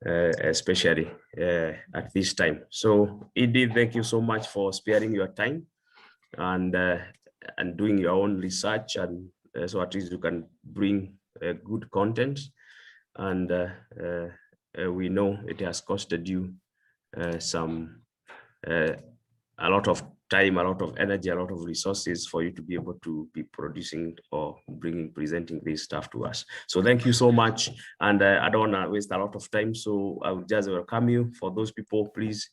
especially at this time. So Edith, thank you so much for sparing your time and doing your own research, and so at least you can bring good content. And we know it has costed you a lot of time, a lot of energy, a lot of resources for you to be able to be producing or presenting this stuff to us. So thank you so much. And I don't want to waste a lot of time, so I will just welcome you. For those people, please,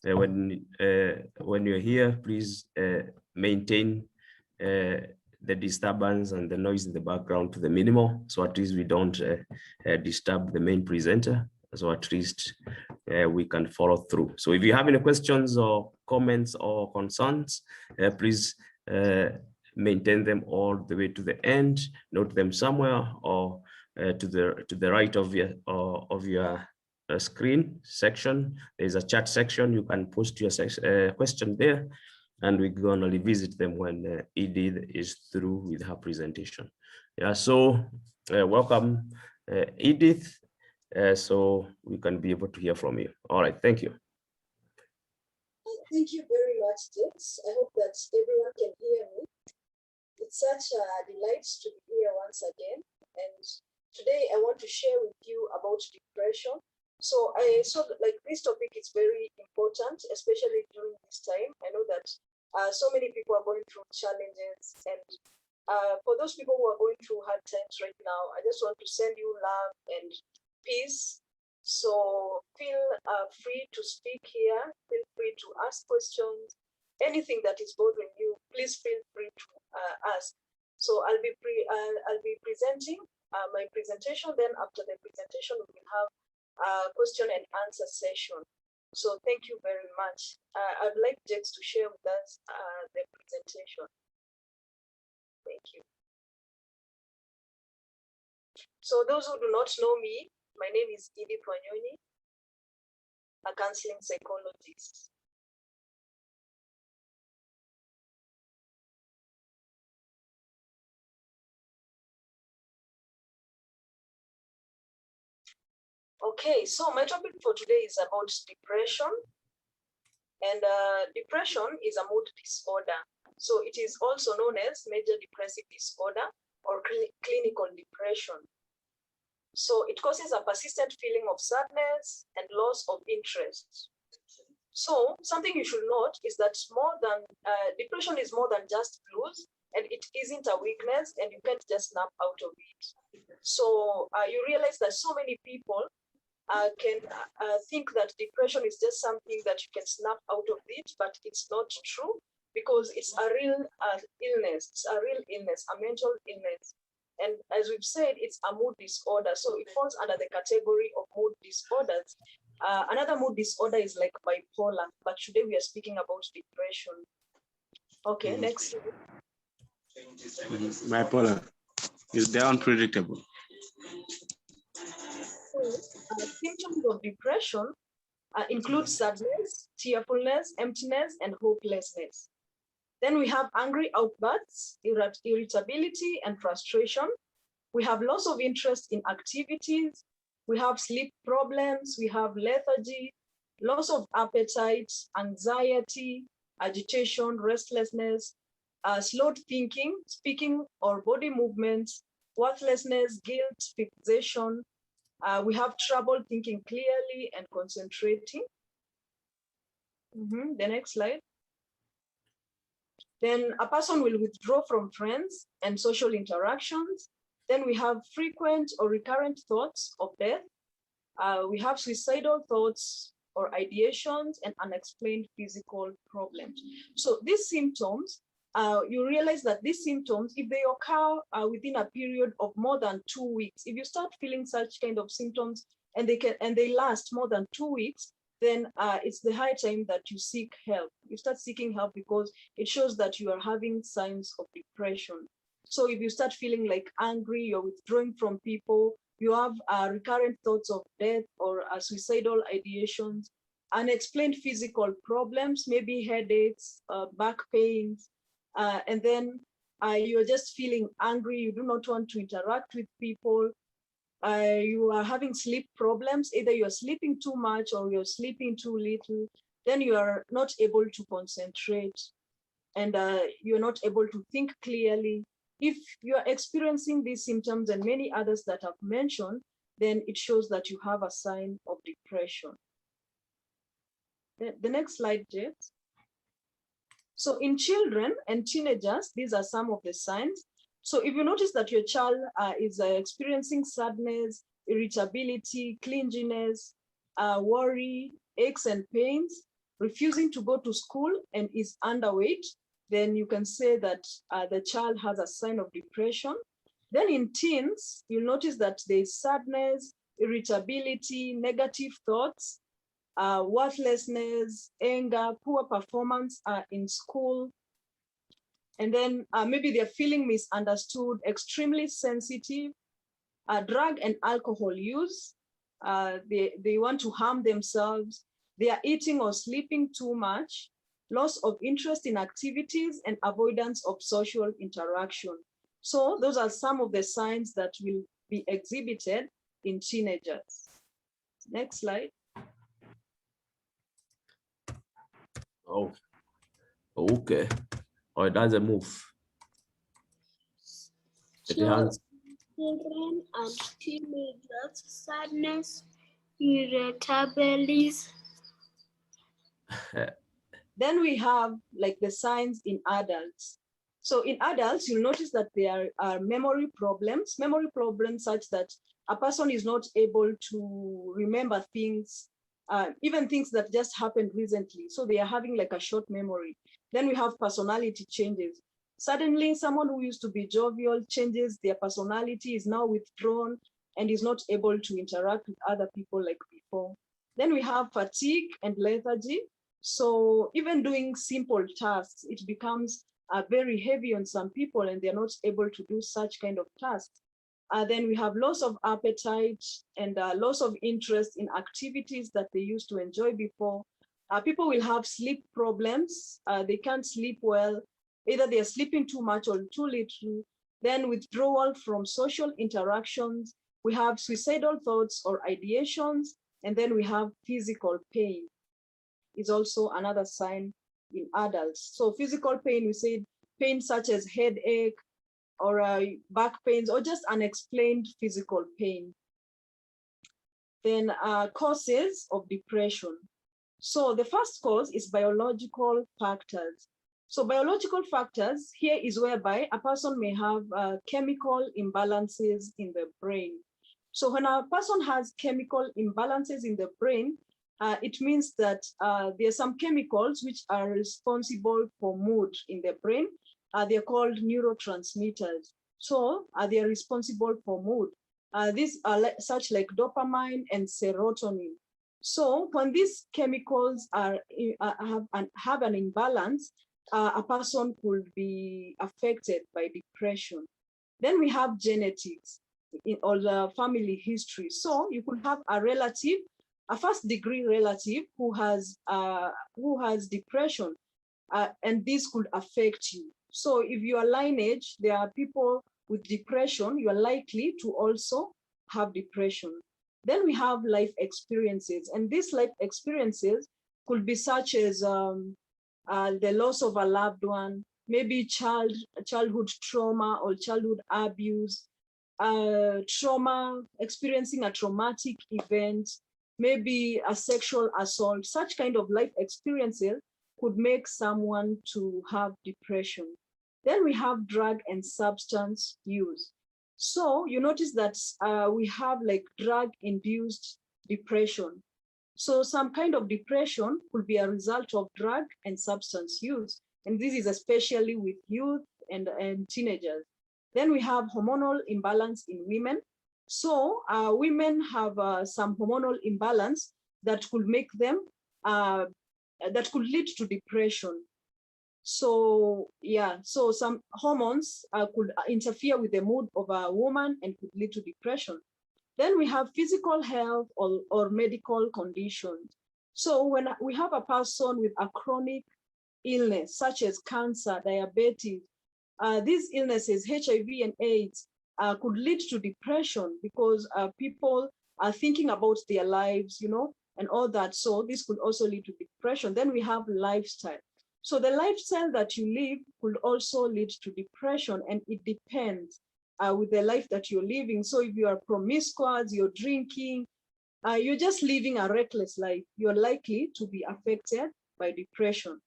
when you're here, please maintain the disturbance and the noise in the background to the minimal, so at least we don't disturb the main presenter, so at least we can follow through. So if you have any questions or comments or concerns, please maintain them all the way to the end, note them somewhere, or to the right of your screen section. There's a chat section. You can post your question there, and we're going to revisit them when Edith is through with her presentation. Yeah, so welcome, Edith. So we can be able to hear from you. All right, thank you. Thank you very much, James. I hope that everyone can hear me. It's such a delight to be here once again. And today I want to share with you about depression. So I saw that, like, this topic is very important, especially during this time. I know that so many people are going through challenges, and for those people who are going through hard times right now, I just want to send you love and peace. So feel free to speak here, feel free to ask questions, anything that is bothering you, please feel free to ask. So I'll be presenting my presentation. Then after the presentation, we will have a question and answer session. So thank you very much. I'd like Jex to share with us the presentation. Thank you. So those who do not know me, my name is Edith Wanyoni, a counseling psychologist. Okay, so my topic for today is about depression. And depression is a mood disorder. So it is also known as major depressive disorder or clinical depression. So it causes a persistent feeling of sadness and loss of interest. So something you should note is that depression is more than just blues, and it isn't a weakness, and you can't just snap out of it. So you realize that so many people can think that depression is just something that you can snap out of it, but it's not true, because it's a real illness. It's a real illness, a mental illness. And as we've said, it's a mood disorder. So it falls under the category of mood disorders. Another mood disorder is like bipolar, but today we are speaking about depression. Okay, next. Bipolar is they're unpredictable. Symptoms of depression include sadness, tearfulness, emptiness, and hopelessness. Then we have angry outbursts, irritability, and frustration. We have loss of interest in activities. We have sleep problems. We have lethargy, loss of appetite, anxiety, agitation, restlessness, slowed thinking, speaking or body movements, worthlessness, guilt, fixation. We have trouble thinking clearly and concentrating. The next slide. Then a person will withdraw from friends and social interactions. Then we have frequent or recurrent thoughts of death. We have suicidal thoughts or ideations and unexplained physical problems. So these symptoms, you realize that these symptoms, if they occur within a period of more than 2 weeks, if you start feeling such kind of symptoms and they last more than 2 weeks, then it's the high time that you seek help. You start seeking help because it shows that you are having signs of depression. So if you start feeling like angry, you're withdrawing from people, you have recurrent thoughts of death or suicidal ideations, unexplained physical problems, maybe headaches, back pains, and then you're just feeling angry, you do not want to interact with people, you are having sleep problems, either you're sleeping too much or you're sleeping too little, then you are not able to concentrate and you're not able to think clearly. If you're experiencing these symptoms and many others that I've mentioned, then it shows that you have a sign of depression. The next slide, Jet. So in children and teenagers, these are some of the signs. So if you notice that your child is experiencing sadness, irritability, clinginess, worry, aches and pains, refusing to go to school and is underweight, then you can say that the child has a sign of depression. Then in teens, you'll notice that there's sadness, irritability, negative thoughts, worthlessness, anger, poor performance in school. And then maybe they're feeling misunderstood, extremely sensitive, drug and alcohol use. They want to harm themselves. They are eating or sleeping too much, loss of interest in activities and avoidance of social interaction. So those are some of the signs that will be exhibited in teenagers. Next slide. Oh, okay. Oh, it doesn't move. Children and teenagers, sadness, irritability. Then we have like the signs in adults. So in adults, you'll notice that there are memory problems such that a person is not able to remember things, even things that just happened recently. So they are having like a short memory. Then we have personality changes. Suddenly, someone who used to be jovial changes their personality, is now withdrawn and is not able to interact with other people like before. Then we have fatigue and lethargy. So even doing simple tasks, it becomes very heavy on some people and they're not able to do such kind of tasks. Then we have loss of appetite and loss of interest in activities that they used to enjoy before. People will have sleep problems. They can't sleep well. Either they're sleeping too much or too little. Then withdrawal from social interactions. We have suicidal thoughts or ideations. And then we have physical pain is also another sign in adults. So physical pain, we said pain such as headache or back pains or just unexplained physical pain. Then causes of depression. So the first cause is biological factors. So biological factors here is whereby a person may have chemical imbalances in the brain. So when a person has chemical imbalances in the brain, it means that there are some chemicals which are responsible for mood in the brain. They're called neurotransmitters. So they are responsible for mood. These are such like dopamine and serotonin. So when these chemicals have an imbalance, a person could be affected by depression. Then we have genetics in all the family history. So you could have a relative, a first-degree relative who has depression, and this could affect you. So if your lineage, there are people with depression, you are likely to also have depression. Then we have life experiences, and these life experiences could be such as the loss of a loved one, maybe childhood trauma or childhood abuse, experiencing a traumatic event, maybe a sexual assault. Such kind of life experiences could make someone to have depression. Then we have drug and substance use. So you notice that we have like drug-induced depression. So some kind of depression could be a result of drug and substance use. And this is especially with youth and teenagers. Then we have hormonal imbalance in women. So women have some hormonal imbalance that could make them, that could lead to depression. So yeah, so some hormones could interfere with the mood of a woman and could lead to depression. Then we have physical health or medical conditions. So when we have a person with a chronic illness, such as cancer, diabetes, these illnesses, HIV and AIDS, could lead to depression because people are thinking about their lives, you know, and all that. So this could also lead to depression. Then we have lifestyle. So the lifestyle that you live could also lead to depression, and it depends with the life that you're living. So if you are promiscuous, you're drinking, you're just living a reckless life, you're likely to be affected by depression.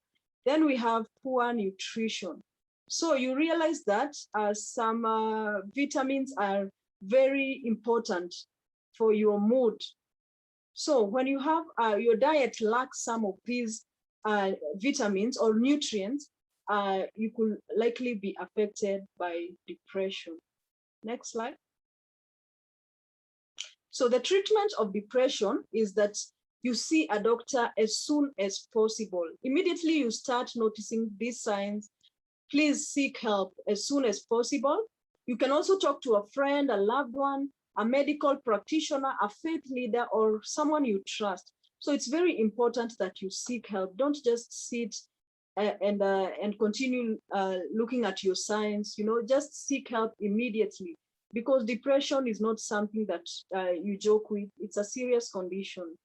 Then we have poor nutrition. So you realize that some vitamins are very important for your mood. So when you have your diet lacks some of these vitamins or nutrients, you could likely be affected by depression. Next slide. So the treatment of depression is that you see a doctor as soon as possible. Immediately you start noticing these signs, please seek help as soon as possible. You can also talk to a friend, a loved one, a medical practitioner, a faith leader, or someone you trust. So it's very important that you seek help. Don't just sit and continue looking at your signs, you know, just seek help immediately, because depression is not something that you joke with. It's a serious condition.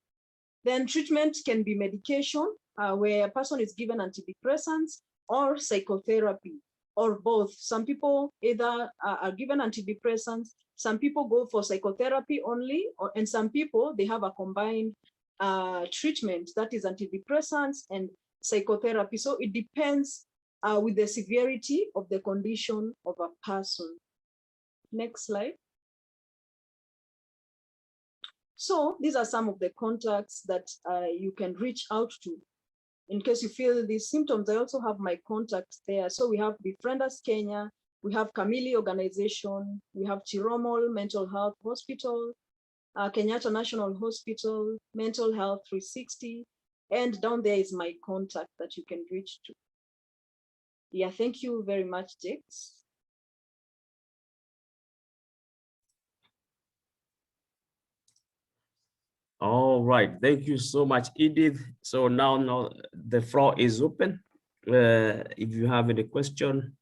Then treatment can be medication, where a person is given antidepressants, or psychotherapy, or both. Some people either are given antidepressants, some people go for psychotherapy only, and some people, they have a combined treatment, that is antidepressants and psychotherapy. So it depends with the severity of the condition of a person. Next slide. So these are some of the contacts that you can reach out to in case you feel these symptoms. I also have my contacts there. So we have Befriend Us Kenya, we have Kamili Organization, we have Chiromol Mental Health Hospital, Kenyatta National Hospital, Mental Health 360, and down there is my contact that you can reach to. Yeah, thank you very much, Jakes. All right, thank you so much, Edith. So now the floor is open. If you have any question,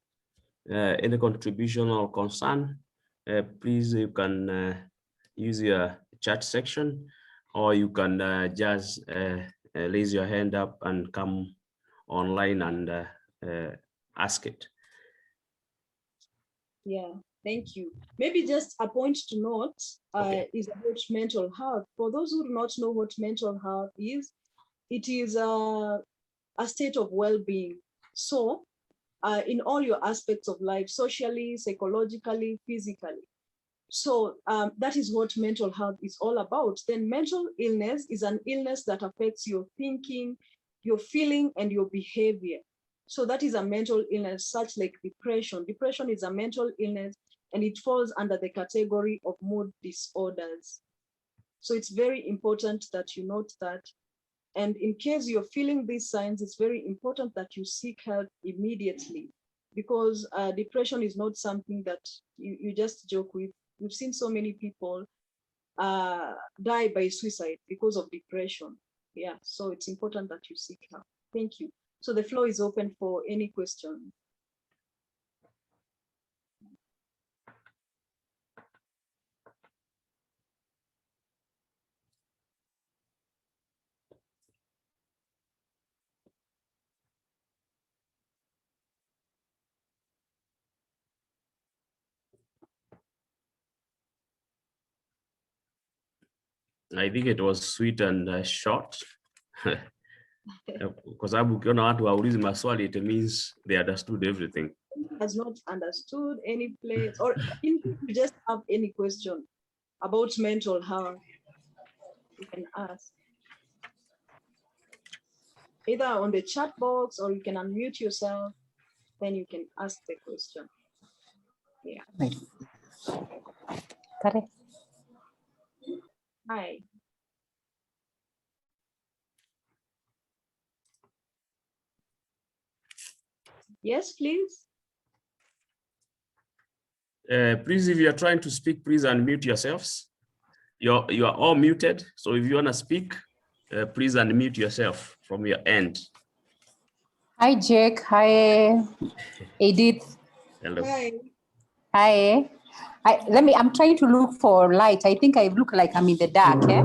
any contribution or concern, please, you can use your chat section, or you can just raise your hand up and come online and ask it. Yeah, thank you. Maybe just a point to note is about mental health. For those who do not know what mental health is, it is a state of well-being. So in all your aspects of life, socially, psychologically, physically. So that is what mental health is all about. Then mental illness is an illness that affects your thinking, your feeling, and your behavior. So that is a mental illness, such like depression. Depression is a mental illness, and it falls under the category of mood disorders. So it's very important that you note that. And in case you're feeling these signs, it's very important that you seek help immediately, because depression is not something that you just joke with. We've seen so many people die by suicide because of depression. Yeah, so it's important that you seek help. Thank you. So the floor is open for any question. I think it was sweet and short. Kwa sababu ukiona watu waulizi maswali, it means they understood everything. Has not understood any place, or if you just have any question about mental health, you can ask. Either on the chat box, or you can unmute yourself, then you can ask the question. Yeah. Hi. Yes, please. Please, if you are trying to speak, please unmute yourselves. You are all muted. So if you want to speak, please unmute yourself from your end. Hi, Jake. Hi, Edith. Hello. Hi. Hi. I'm trying to look for light. I think I look like I'm in the dark, eh?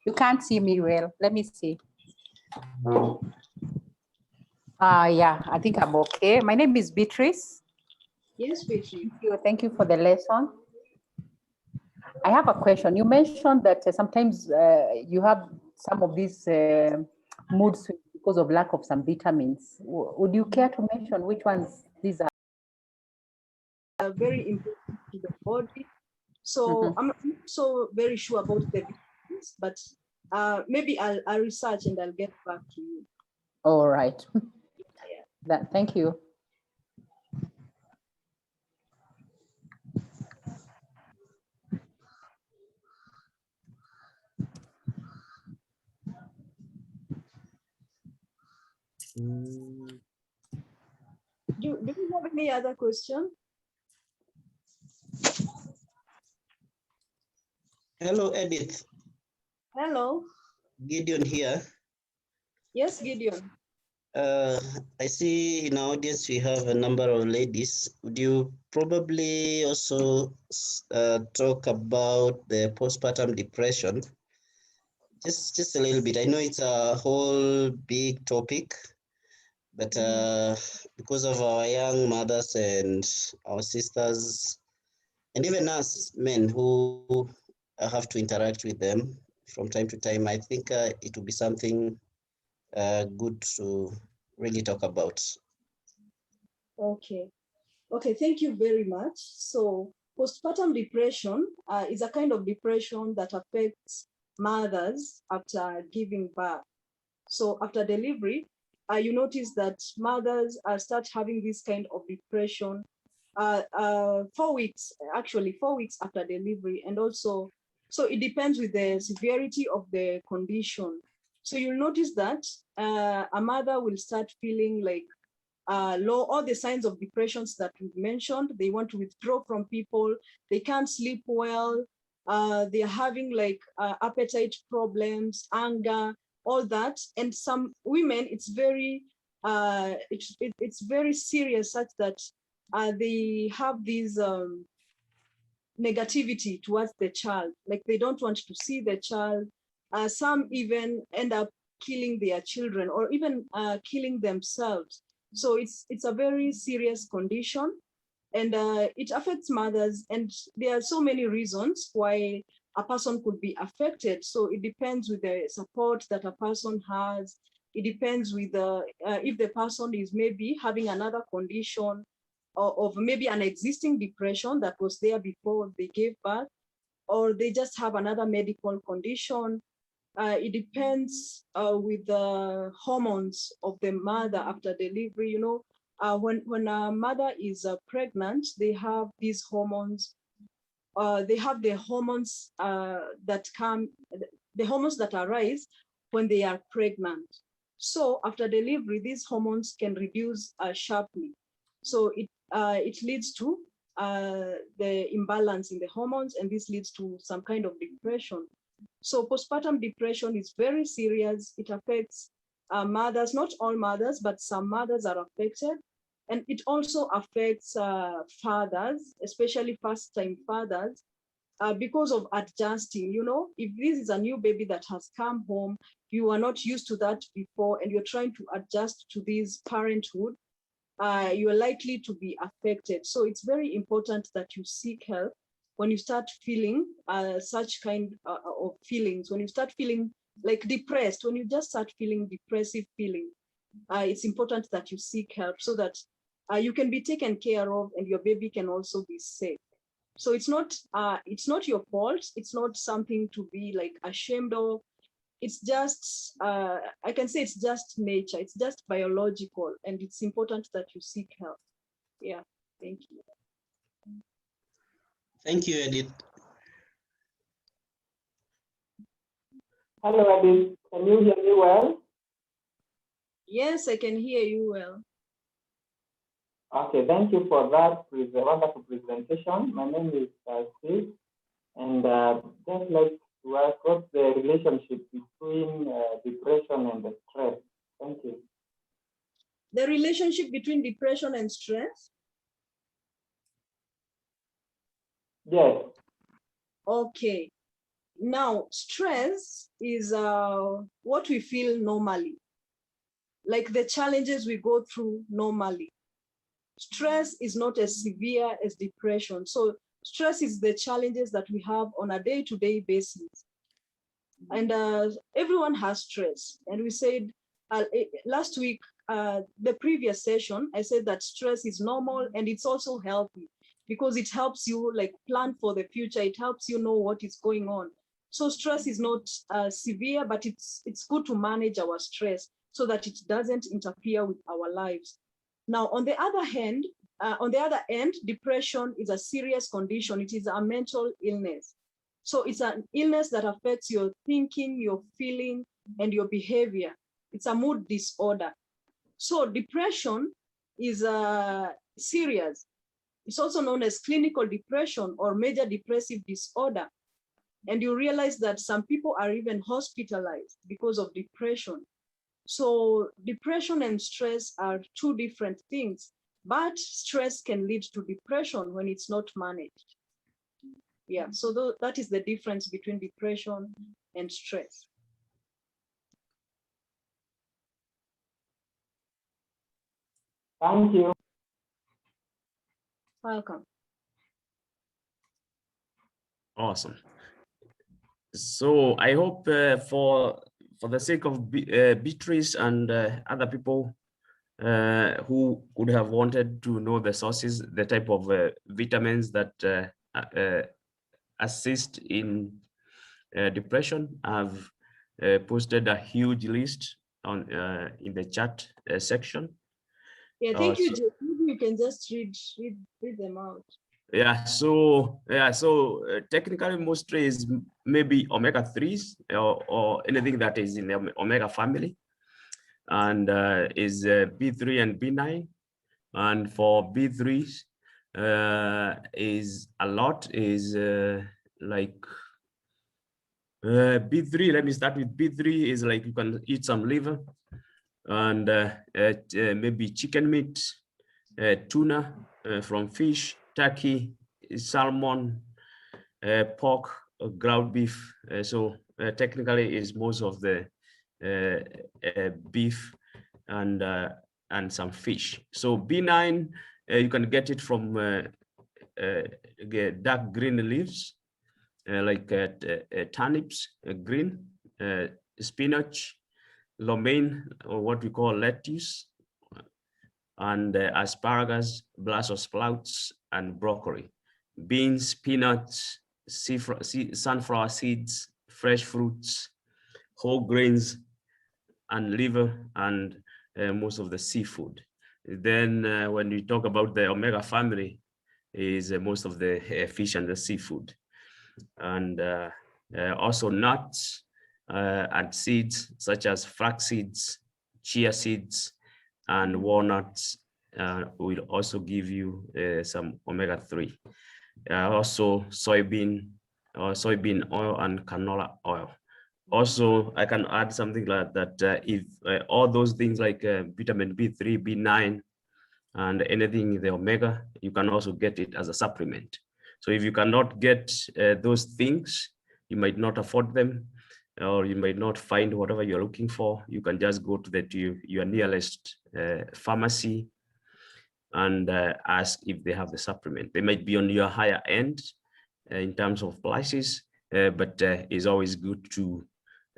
You can't see me well. Let me see. Yeah, I think I'm okay. My name is Beatrice. Yes, Beatrice. Thank you for the lesson. I have a question. You mentioned that sometimes you have some of these mood swings because of lack of some vitamins. Would you care to mention which ones these are? Very important to the body. So I'm not so very sure about the vitamins, but maybe I'll research and I'll get back to you. All right. Thank you. Do you have any other question? Hello, Edith. Hello. Gideon here. Yes, Gideon. I see in our audience we have a number of ladies. Would you probably also talk about the postpartum depression? Just a little bit. I know it's a whole big topic, but because of our young mothers and our sisters, and even us men who have to interact with them from time to time, I think it will be something good to really talk about. Okay. Okay, thank you very much. So postpartum depression is a kind of depression that affects mothers after giving birth. So after delivery, you notice that mothers start having this kind of depression 4 weeks, actually 4 weeks after delivery. And also, so it depends with the severity of the condition. So you'll notice that a mother will start feeling like low, all the signs of depressions that we've mentioned. They want to withdraw from people, they can't sleep well, they're having like appetite problems, anger, all that. And some women, it's very very serious, such that they have these negativity towards the child, like they don't want to see the child. Some even end up killing their children, or even killing themselves. So it's a very serious condition, and it affects mothers. And there are so many reasons why a person could be affected. So it depends with the support that a person has. It depends with if the person is maybe having another condition, or of maybe an existing depression that was there before they gave birth, or they just have another medical condition. It depends with the hormones of the mother after delivery. You know, when a mother is pregnant, they have these hormones. They have the hormones that come, the hormones that arise when they are pregnant. So after delivery, these hormones can reduce sharply. So it leads to the imbalance in the hormones, and this leads to some kind of depression. So postpartum depression is very serious. It affects mothers, not all mothers, but some mothers are affected. And it also affects fathers, especially first-time fathers, because of adjusting. You know, if this is a new baby that has come home, you are not used to that before, and you're trying to adjust to this parenthood, you are likely to be affected. So it's very important that you seek help when you start feeling such kind of feelings, when you start feeling like depressed, when you just start feeling depressive feeling. It's important that you seek help so that you can be taken care of, and your baby can also be safe. So it's not your fault. It's not something to be like ashamed of. It's just, I can say it's just nature. It's just biological, and it's important that you seek help. Yeah, thank you. Thank you, Edith. Hello, Edith. Can you hear me well? Yes, I can hear you well. Okay, thank you for that wonderful presentation. My name is Steve, and just like to ask what's the relationship between depression and the stress? Thank you. The relationship between depression and stress? Yes. Okay. Now, stress is what we feel normally, like the challenges we go through normally. Stress is not as severe as depression. So stress is the challenges that we have on a day-to-day basis. And everyone has stress. And we said last week, the previous session, I said that stress is normal and it's also healthy because it helps you like plan for the future. It helps you know what is going on. So stress is not severe, but it's good to manage our stress so that it doesn't interfere with our lives. Now, on the other end, depression is a serious condition. It is a mental illness. So it's an illness that affects your thinking, your feeling, and your behavior. It's a mood disorder. So depression is serious. It's also known as clinical depression or major depressive disorder. And you realize that some people are even hospitalized because of depression. So depression and stress are two different things, but stress can lead to depression when it's not managed. Yeah, so that is the difference between depression and stress. Thank you. Welcome. Awesome. So I hope for the sake of Beatrice and other people who would have wanted to know the sources, the type of vitamins that assist in depression, I've posted a huge list on in the chat section. Yeah, thank you, Jay. Maybe you can just read them out. Yeah, so technically mostly is maybe omega-3s or anything that is in the omega family, and is B3 and B9. And for B3s is a lot, is like B3. Let me start with B3 is like you can eat some liver and maybe chicken meat, tuna from fish, turkey, salmon, pork, ground beef. So technically is most of the beef and some fish. So B9, you can get it from dark green leaves, like turnips, green, spinach, romaine, or what we call lettuce, and asparagus, Brussels sprouts, and broccoli, beans, peanuts, sunflower seeds, fresh fruits, whole grains, and liver, and most of the seafood. Then when we talk about the omega family, is most of the fish and the seafood, and also nuts and seeds such as flax seeds, chia seeds, and walnuts will also give you some omega-3. Also soybean oil and canola oil. Also, I can add something like that. If all those things like vitamin B3, B9, and anything in the omega, you can also get it as a supplement. So if you cannot get those things, you might not afford them, or you might not find whatever you're looking for. You can just go to your nearest pharmacy and ask if they have the supplement. They might be on your higher end in terms of prices, but it's always good to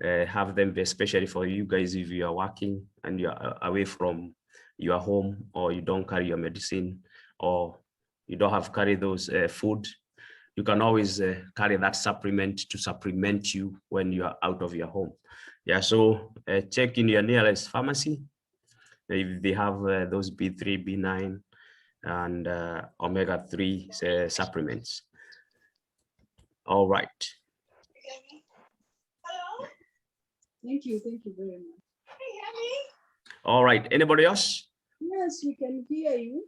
have them, especially for you guys if you are working and you're away from your home, or you don't carry your medicine, or you don't have carry those food. You can always carry that supplement to supplement you when you are out of your home. Yeah, so check in your nearest pharmacy if they have those B3, B9, and omega-3 supplements. All right. Thank you very much. All right, anybody else? Yes, we can hear you.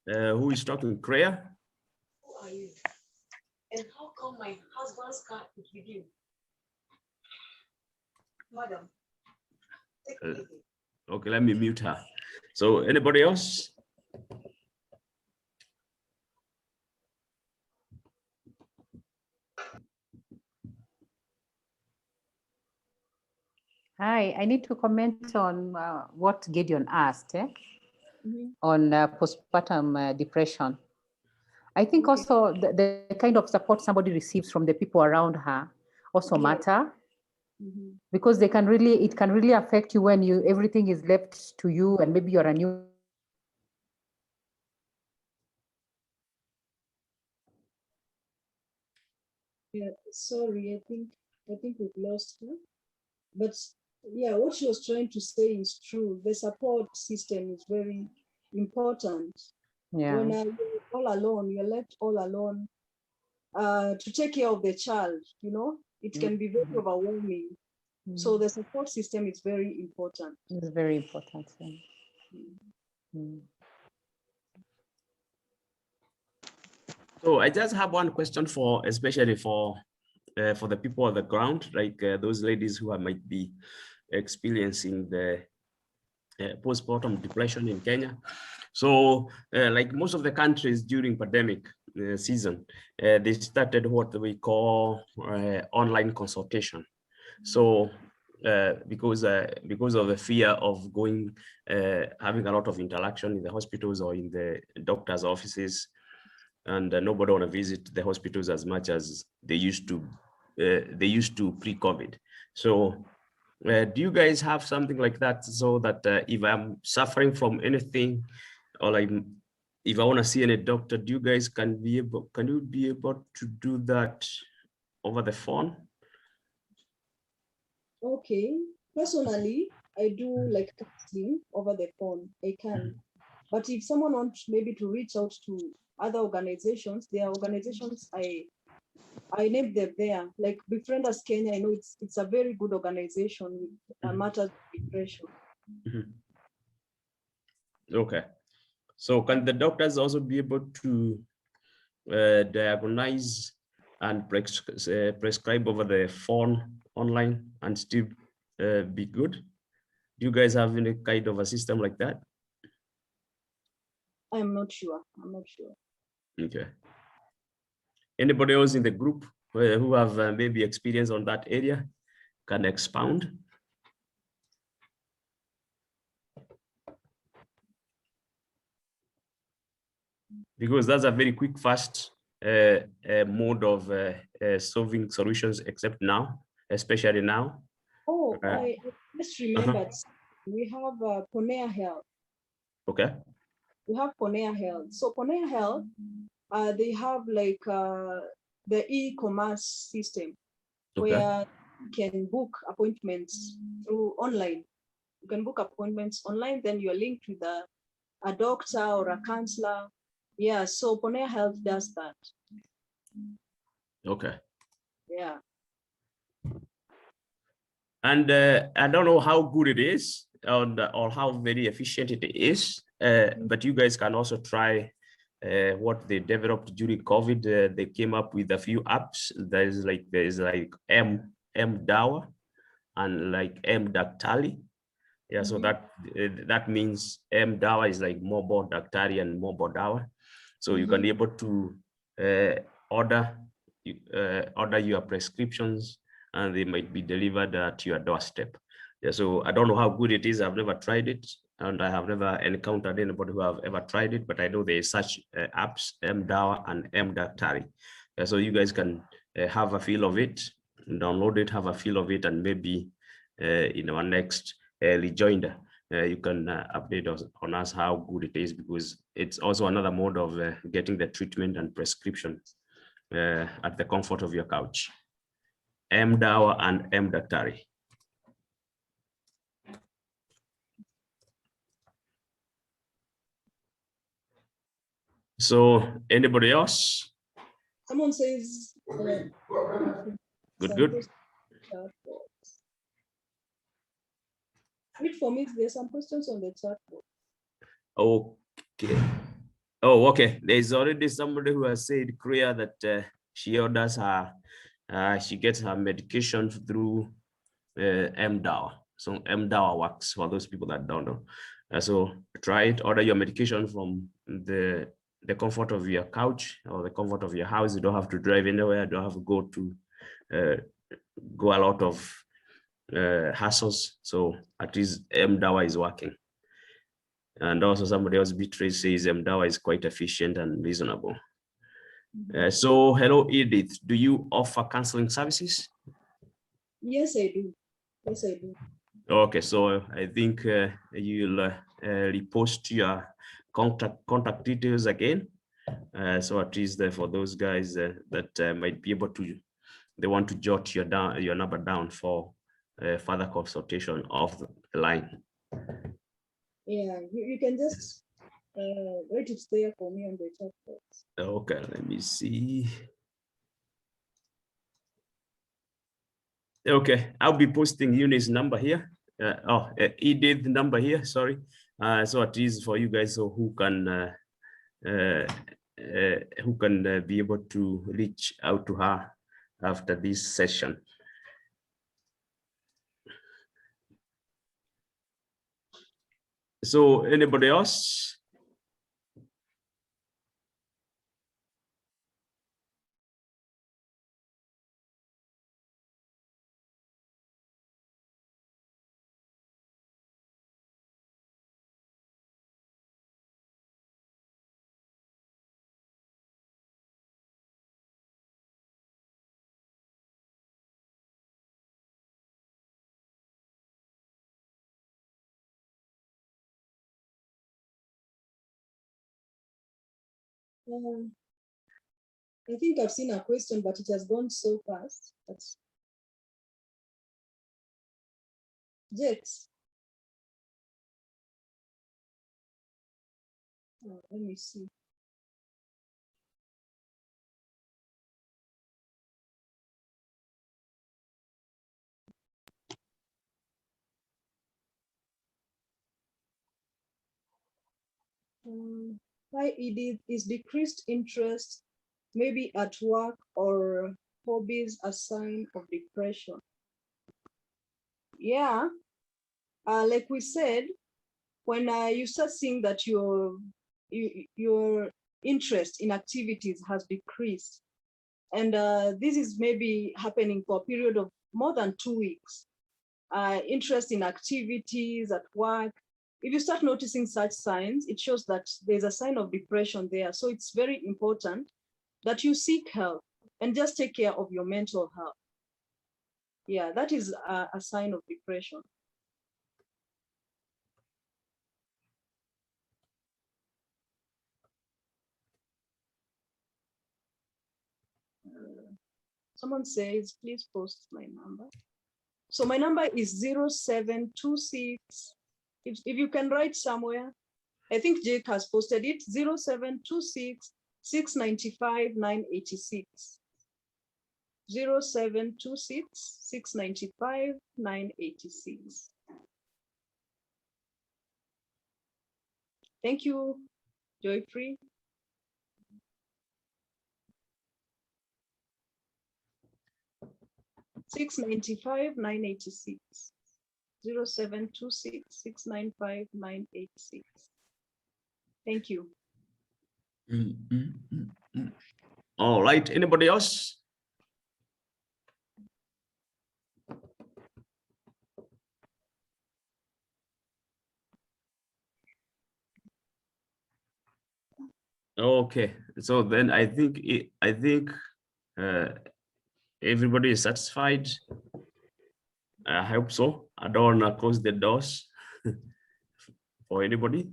Who is talking? Kreya? Who are you? And how come my husband's car is with you? Madam. Okay, let me mute her. So anybody else? Hi, I need to comment on what Gideon asked on postpartum depression. I think Okay. also the kind of support somebody receives from the people around her also Yeah. matter, because it can really affect you when everything is left to you, and maybe you're a new. Yeah, sorry, I think we've lost her. But yeah, what she was trying to say is true. The support system is very important. Yeah. When you're all alone, you're left all alone to take care of the child, it can be very overwhelming. So the support system is very important. It's very important. So I just have one question especially for the people on the ground, like those ladies who might be experiencing the postpartum depression in Kenya. So like most of the countries during pandemic season, they started what we call online consultation. So because of the fear of going, having a lot of interaction in the hospitals or in the doctor's offices, and nobody want to visit the hospitals as much as they used to pre-COVID. So do you guys have something like that, so that if I'm suffering from anything, or like if I want to see any doctor, do you guys can you be able to do that over the phone? Okay, personally, I do like counseling over the phone. I can. But if someone wants maybe to reach out to other organizations, there are organizations I named them there, like Befriend Us Kenya. I know it's a very good organization with matters of depression. Okay, so can the doctors also be able to diagnose and prescribe over the phone online and still be good? Do you guys have any kind of a system like that? I'm not sure. Okay. Anybody else in the group who have maybe experience on that area can expound? Because that's a very quick, fast mode of solving solutions, except now, especially now. Oh, I just remembered. We have Ponea Health. Okay. We have Ponea Health. So Ponea Health, they have like the e-commerce system, where you can book appointments through online. You can book appointments online, then you're linked with a doctor or a counselor. Yeah, so Ponea Health does that. Okay. Yeah. And I don't know how good it is or how very efficient it is, but you guys can also try what they developed during COVID. They came up with a few apps. There's like M Dawa and like M Daktari. Yeah, so that means M Dawa is like Mobile Daktari and Mobile Dawa. So you can be able to order your prescriptions, and they might be delivered at your doorstep. Yeah, so I don't know how good it is. I've never tried it, and I have never encountered anybody who have ever tried it, but I know there is such apps, MDAWA and MDATARI. So you guys can have a feel of it, download it, have a feel of it, and maybe in our next rejoinder, you can update us on us how good it is, because it's also another mode of getting the treatment and prescription at the comfort of your couch. MDAWA and MDATARI. So anybody else? Someone says Good. Wait for me, there's some questions on the chat box. Okay. Oh, okay. There's already somebody who has said, Kriya, that she orders her, she gets her medication through MDAWA. So MDAWA works for those people that don't know. So try it, order your medication from the comfort of your couch or the comfort of your house. You don't have to drive anywhere. You don't have to go a lot of hassles. So at least Mdawa is working. And also somebody else, Beatrice, says Mdawa is quite efficient and reasonable. So hello, Edith. Do you offer counseling services? Yes, I do. Yes, I do. Okay, so I think you'll repost your contact details again. So at least for those guys that might be able to, they want to jot your number down for further consultation of the line. Yeah, you can just write it there for me on the chat box. Okay, let me see. Okay, I'll be posting Eunice's number here. Edith's number here, sorry. So it is for you guys who can be able to reach out to her after this session. So anybody else? I think I've seen a question, but it has gone so fast. Jex. Let me see. Hi, Edith. Is decreased interest maybe at work or hobbies a sign of depression? Yeah, like we said, when you start seeing that your interest in activities has decreased, and this is maybe happening for a period of more than 2 weeks, interest in activities at work, if you start noticing such signs, it shows that there's a sign of depression there. So it's very important that you seek help and just take care of your mental health. Yeah, that is a sign of depression. Someone says, please post my number. So my number is 0726. If you can write somewhere, I think Jake has posted it, 0726 695 986. 0726 695 986. Thank you, Joyfree. $695 $986. 0726 695 986. Thank you. All right, anybody else? Okay, so then I think everybody is satisfied. I hope so. I don't want to close the doors for anybody.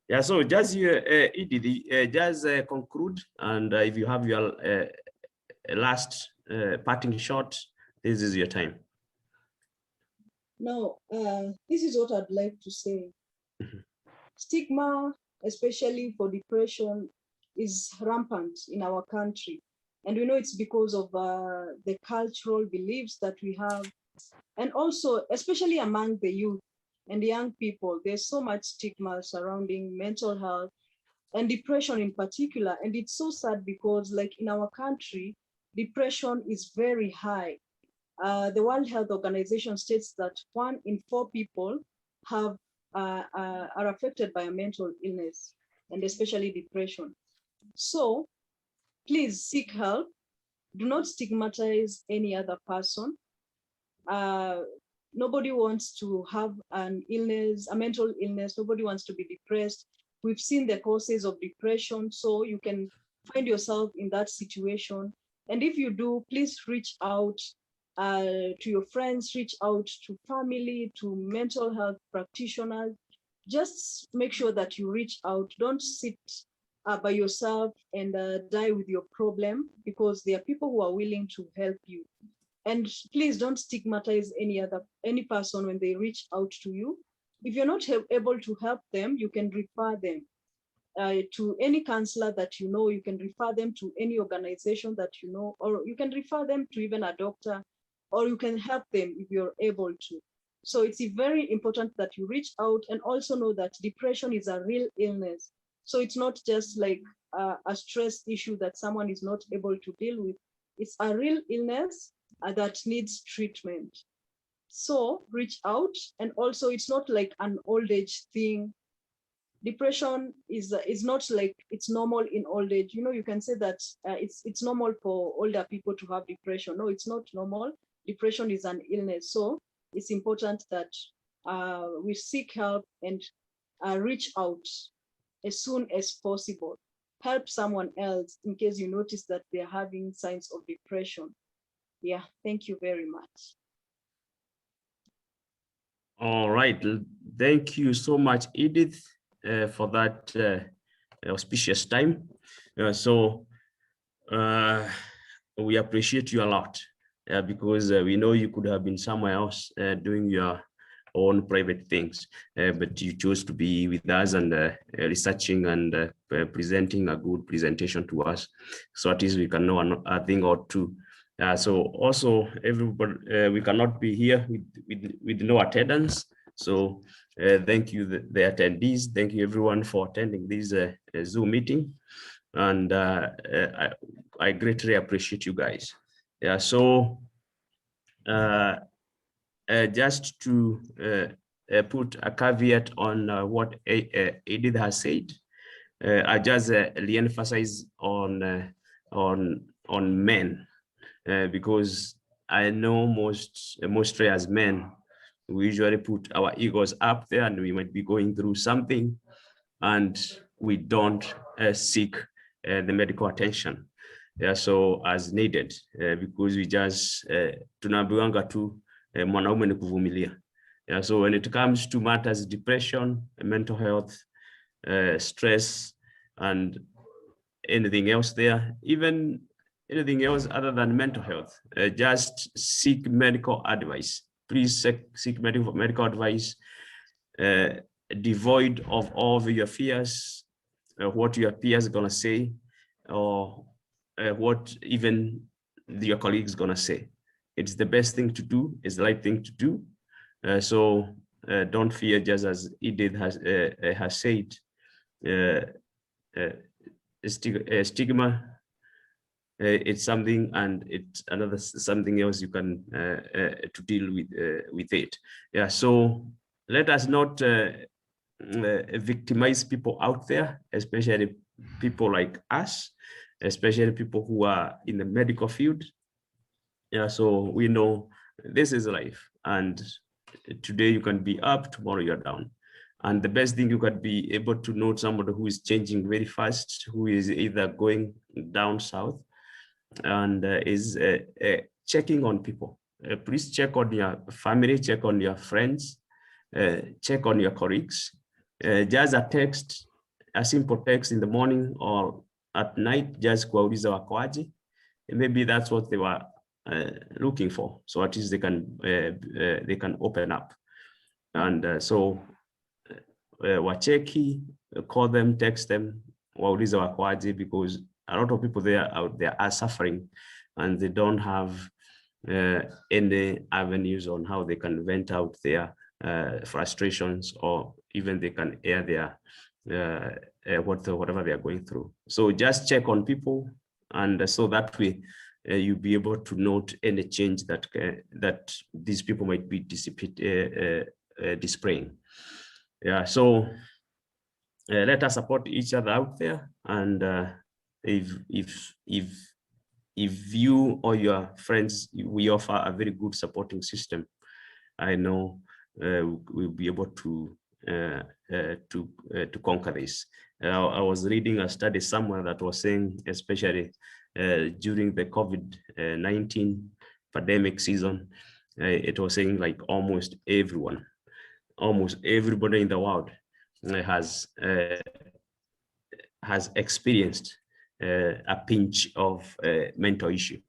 Yeah, so just just conclude, and if you have your last parting shot, this is your time. Now, this is what I'd like to say. Stigma, especially for depression, is rampant in our country. And we know it's because of the cultural beliefs that we have. And also, especially among the youth and the young people, there's so much stigma surrounding mental health and depression in particular. And it's so sad because, like, in our country, depression is very high. The World Health Organization states that 1 in 4 people are affected by a mental illness, and especially depression. So please seek help. do not stigmatize any other person. Nobody wants to have an illness, a mental illness. Nobody wants to be depressed. We've seen the causes of depression, so you can find yourself in that situation. And if you do, please reach out to your friends, reach out to family, to mental health practitioners. Just make sure that you reach out. Don't sit by yourself and die with your problem, because there are people who are willing to help you. And please don't stigmatize any person when they reach out to you. If you're not able to help them, you can refer them to any counselor that you know. You can refer them to any organization that you know, or you can refer them to even a doctor, or you can help them if you're able to. So it's very important that you reach out, and also know that depression is a real illness. So it's not just like a stress issue that someone is not able to deal with. It's a real illness that needs treatment. So reach out. And also, it's not like an old age thing. Depression is not like it's normal in old age. You know, you can say that it's normal for older people to have depression. No, it's not normal. Depression is an illness. So it's important that we seek help and reach out as soon as possible. Help someone else in case you notice that they're having signs of depression. Yeah, thank you very much. All right, thank you so much, Edith, for that auspicious time. We appreciate you a lot, because we know you could have been somewhere else doing your own private things, but you chose to be with us and researching and presenting a good presentation to us, so at least we can know a thing or two. So also, everybody, we cannot be here with no attendance. So thank you, the attendees. Thank you everyone for attending this Zoom meeting. And I greatly appreciate you guys. Yeah, so just to put a caveat on what Edith has said, I just re-emphasize on men. Because I know mostly as men, we usually put our egos up there, and we might be going through something, and we don't seek the medical attention, so as needed, because we just tunaambiwanga tu mwanaume ni kuvumilia. So when it comes to matters depression, mental health, stress, and anything else there, even anything else other than mental health, just seek medical advice. Please seek medical advice, devoid of all of your fears, what your peers are gonna say, or what even your colleagues gonna say. It's the best thing to do, it's the right thing to do. So don't fear, just as Edith has said, stigma. It's something, and it's another something else you can to deal with it. Yeah, so let us not victimize people out there, especially people like us, especially people who are in the medical field. Yeah, so we know this is life, and today you can be up, tomorrow you're down. And the best thing, you can be able to know somebody who is changing very fast, who is either going down south, and is checking on people. Please check on your family, check on your friends, check on your colleagues. Just a text, a simple text in the morning or at night, just kuwauliza wakoaje. Maybe that's what they were looking for. So at least they can open up. And so wacheki, call them, text them, wauliza wakoaje, because a lot of people out there are suffering, and they don't have any avenues on how they can vent out their frustrations, or even they can air their whatever they are going through. So just check on people, and so that way you'll be able to note any change that that these people might be displaying. Yeah, so let us support each other out there, and if if you or your friends, we offer a very good supporting system, I know we'll be able to conquer this. I was reading a study somewhere that was saying, especially during the COVID-19 pandemic season, it was saying like almost everybody in the world has experienced a pinch of mental issue,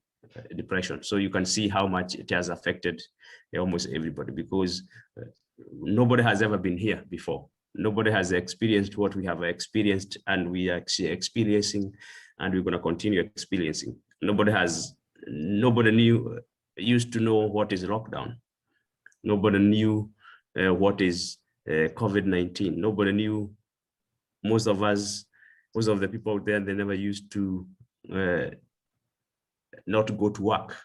depression. So you can see how much it has affected almost everybody, because nobody has ever been here before. Nobody has experienced what we have experienced, and we are actually experiencing, and we're going to continue experiencing. Nobody used to know what is lockdown. Nobody knew what is COVID-19. Nobody knew. Most of the people out there, they never used to not go to work.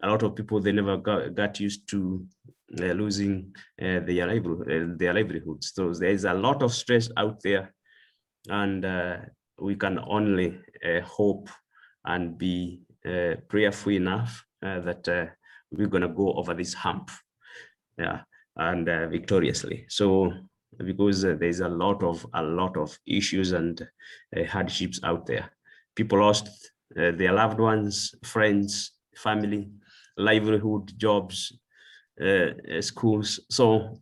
A lot of people, they never got used to losing their livelihoods. So there's a lot of stress out there, and we can only hope and be prayerful enough that we're gonna go over this hump, and victoriously. So because there's a lot of issues and hardships out there. People lost their loved ones, friends, family, livelihood, jobs, schools. So